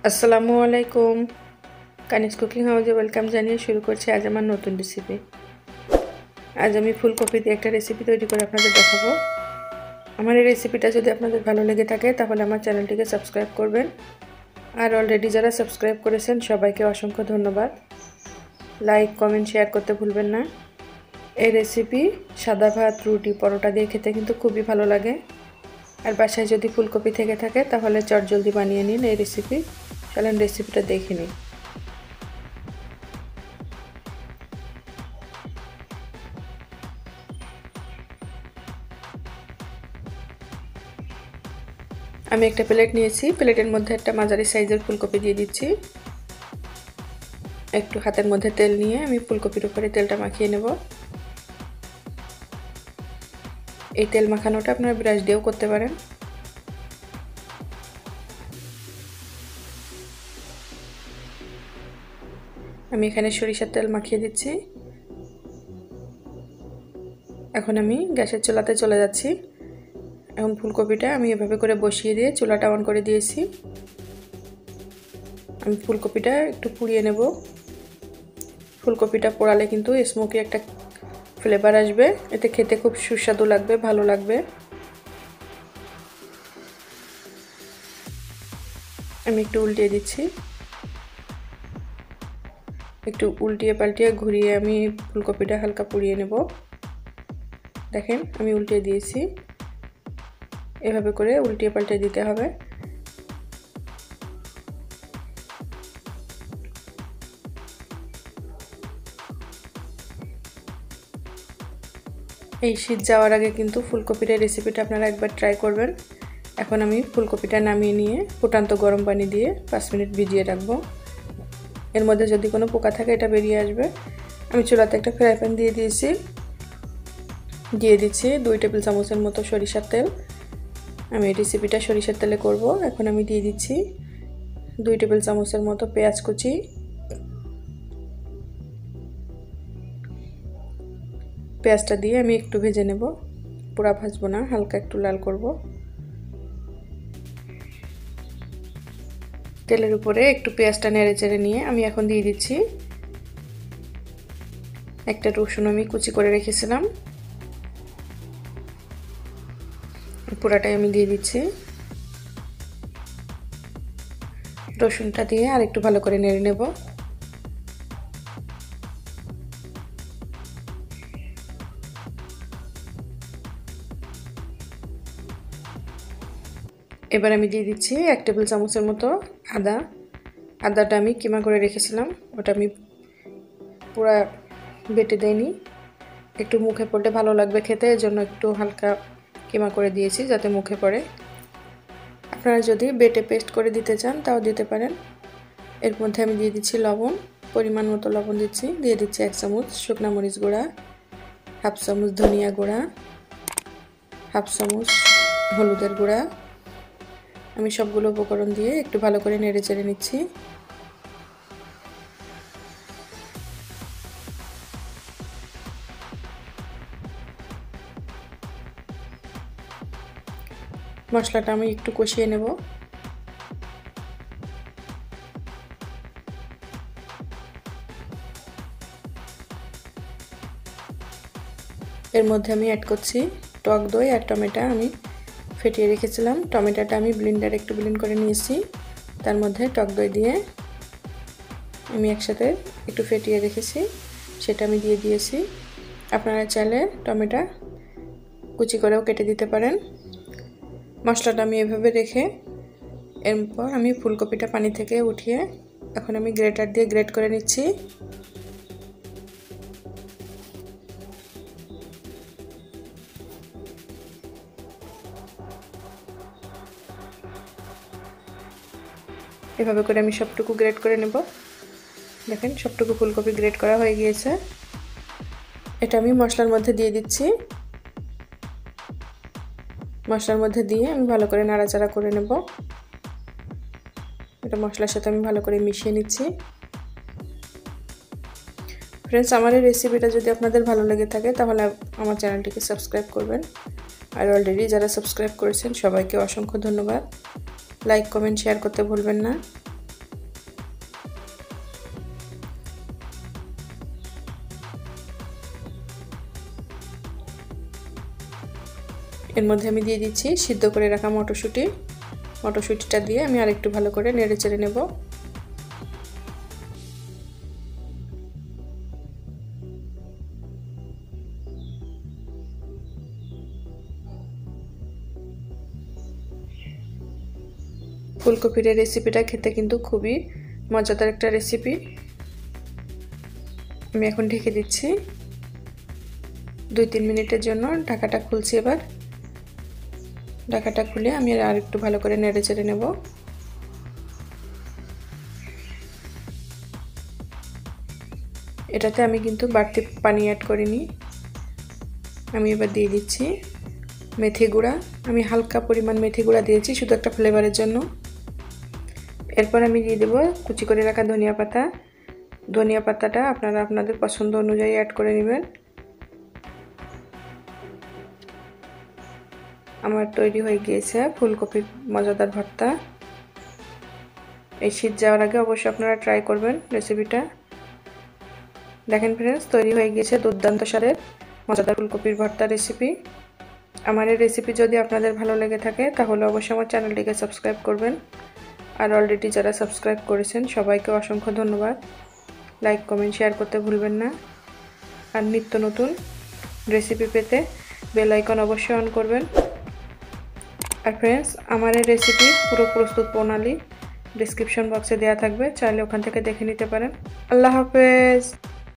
আসসালামু আলাইকুম। কানিজ কুকিং হাউসে ওয়েলকাম জানিয়ে শুরু করছি আজ আমার নতুন রেসিপি। আজ আমি ফুলকপি দিয়ে একটা রেসিপি তৈরি করে আপনাদের দেখাবো। আমার এই রেসিপিটা যদি আপনাদের ভালো লেগে থাকে তাহলে আমার চ্যানেলটিকে সাবস্ক্রাইব করবেন। আর অলরেডি যারা সাবস্ক্রাইব করেছেন সবাইকে অসংখ্য ধন্যবাদ। লাইক, কমেন্ট, শেয়ার করতে ভুলবেন না। এই রেসিপি সাদা ভাত, রুটি, পরোটা দিয়ে খেতে কিন্তু খুবই ভালো লাগে। আর বাসায় যদি ফুলকপি থেকে থাকে তাহলে চটজলদি বানিয়ে নিন এই রেসিপি। চলেন রেসিপিটা দেখে নিন। আমি একটা প্লেট নিয়েছি, প্লেটের মধ্যে একটা মাঝারি সাইজের ফুলকপি দিয়ে দিচ্ছি। একটু হাতের মধ্যে তেল নিয়ে আমি ফুলকপির উপরে তেলটা মাখিয়ে নেব। এই তেল মাখানোটা আপনারা ব্রাশ দিয়েও করতে পারেন। আমি এখানে সরিষার তেল মাখিয়ে দিচ্ছি। এখন আমি গ্যাসের চুলাতে চলে যাচ্ছি। এখন ফুলকপিটা আমি এভাবে করে বসিয়ে দিয়ে চুলাটা অন করে দিয়েছি। আমি ফুলকপিটা একটু পুড়িয়ে নেব। ফুলকপিটা পোড়ালে কিন্তু স্মোকি একটা ফ্লেভার আসবে, এতে খেতে খুব সুস্বাদু লাগবে, ভালো লাগবে। আমি একটু উল্টিয়ে দিচ্ছি। একটু উল্টিয়ে পাল্টিয়ে ঘুরিয়ে আমি ফুলকপিটা হালকা পুড়িয়ে নেব। দেখেন আমি উল্টিয়ে দিয়েছি। এভাবে করে উল্টিয়ে পাল্টিয়ে দিতে হবে। এই শীত যাওয়ার আগে কিন্তু ফুলকপির রেসিপিটা আপনারা একবার ট্রাই করবেন। এখন আমি ফুলকপিটা নামিয়ে নিয়ে ফুটান্ত গরম পানি দিয়ে 5 মিনিট ভিজিয়ে রাখবো। এর মধ্যে যদি কোনো পোকা থাকে এটা বেরিয়ে আসবে। আমি চুলাতে একটা ফ্রাই প্যান দিয়ে দিচ্ছি 2 টেবিল চামচের মতো সরিষার তেল। আমি এই রেসিপিটা সরিষার তেলে করব। এখন আমি দিয়ে দিচ্ছি 2 টেবিল চামচের মতো পেঁয়াজ কুচি। পেঁয়াজটা দিয়ে আমি একটু ভেজে নেব, পুরা ভাজবো না, হালকা একটু লাল করব। তেলের উপরে একটু পেঁয়াজটা নেড়ে চেড়ে নিয়ে আমি এখন দিয়ে দিচ্ছি একটা রসুন আমি কুচি করে রেখেছিলাম, পুরাটাই আমি দিয়ে দিচ্ছি। রসুনটা দিয়ে আর একটু ভালো করে নেড়ে নেব। এবার আমি দিয়ে দিচ্ছি 1 টেবিল চামচের মতো আদাটা আমি কিমা করে রেখেছিলাম, ওটা আমি পুরা বেটে দেইনি। একটু মুখে পড়লে ভালো লাগবে খেতে, এর জন্য একটু হালকা কিমা করে দিয়েছি যাতে মুখে পড়ে। আপনারা যদি বেটে পেস্ট করে দিতে চান তাও দিতে পারেন। এর মধ্যে আমি দিয়ে দিচ্ছি লবণ, পরিমাণ মতো লবণ দিচ্ছি। দিয়ে দিচ্ছি 1 চামচ শুকনো মরিচ গুঁড়া, 1/2 চামচ ধনিয়া গুঁড়া, 1/2 চামচ হলুদের গুঁড়া। আমি সবগুলো উপকরণ দিয়ে একটু ভালো করে নেড়ে চেড়ে নিচ্ছি। মশলাটা আমি একটু কষিয়ে নেব। এর মধ্যে আমি অ্যাড করছি টক দই আর টমেটো আমি ফেটিয়ে রেখেছিলাম। টমেটোটা আমি ব্লেন্ডারে একটু ব্লেন্ড করে নিয়েছি, তার মধ্যে টক দই দিয়ে আমি একসাথে একটু ফেটিয়ে রেখেছি, সেটা আমি দিয়ে দিয়েছি। আপনারা চাইলে টমেটো কুচি করেও কেটে দিতে পারেন। মশলাটা আমি এভাবে রেখে এরপর আমি ফুলকপিটা পানি থেকে উঠিয়ে এখন আমি গ্রেটার দিয়ে গ্রেট করে নিচ্ছি। এভাবে করে আমি সবটুকু গ্রেট করে নেব। দেখেন সবটুকু ফুলকপি গ্রেট করা হয়ে গিয়েছে। এটা আমি মশলার মধ্যে দিয়ে দিচ্ছি। মশলার মধ্যে দিয়ে আমি ভালো করে নাড়াচাড়া করে নেব। এটা মশলার সাথে আমি ভালো করে মিশিয়ে নিচ্ছি। ফ্রেন্ডস, আমার এই রেসিপিটা যদি আপনাদের ভালো লেগে থাকে তাহলে আমার চ্যানেলটিকে সাবস্ক্রাইব করবেন। আর অলরেডি যারা সাবস্ক্রাইব করেছেন সবাইকে অসংখ্য ধন্যবাদ। লাইক, কমেন্ট, শেয়ার করতে ভুলবেন না। এর মধ্যে আমি দিয়ে দিচ্ছি সিদ্ধ করে রাখা মটরশুঁটি। মটরশুঁটিটা দিয়ে আমি আরেকটু ভালো করে নেড়ে চেড়ে নেব। ফুলকপির এই রেসিপিটা খেতে কিন্তু খুবই মজাদার একটা রেসিপি। আমি এখন ঢেকে দিচ্ছি 2-3 মিনিটের জন্য। ঢাকাটা খুলছি এবার। ঢাকাটা খুলে আমি আর একটু ভালো করে নেড়ে চেড়ে নেব। এটাতে আমি কিন্তু বাড়তি পানি অ্যাড করিনি। আমি এবার দিয়ে দিচ্ছি মেথি গুঁড়া। আমি হালকা পরিমাণ মেথি গুঁড়া দিয়েছি শুধু একটা ফ্লেভারের জন্য। এরপর আমি দিয়ে দেব কুচি করে রাখা ধনিয়া পাতা। ধনিয়া পাতাটা আপনারা আপনাদের পছন্দ অনুযায়ী অ্যাড করে নেবেন। আমার তৈরি হয়ে গিয়েছে ফুলকপির মজাদার ভর্তা। এই শীত যাওয়ার আগে অবশ্যই আপনারা ট্রাই করবেন রেসিপিটা। দেখেন ফ্রেন্ডস, তৈরি হয়ে গিয়েছে দুর্দান্ত স্বাদের মজাদার ফুলকপির ভর্তা রেসিপি। আমার এই রেসিপি যদি আপনাদের ভালো লেগে থাকে তাহলে অবশ্যই আমার চ্যানেলটিকে সাবস্ক্রাইব করবেন। আর অলরেডি যারা সাবস্ক্রাইব করেছেন সবাইকে অসংখ্য ধন্যবাদ। লাইক কমেন্ট শেয়ার করতে ভুলবেন না। আর নিত্য নতুন রেসিপি পেতে বেল আইকন অবশ্যই অন করবেন। আর ফ্রেন্ডস, আমার এই রেসিপি পুরো প্রস্তুত প্রণালী ডেসক্রিপশন বক্সে দেওয়া থাকবে, চাইলে ওখান থেকে দেখে নিতে পারেন। আল্লাহ হাফেজ।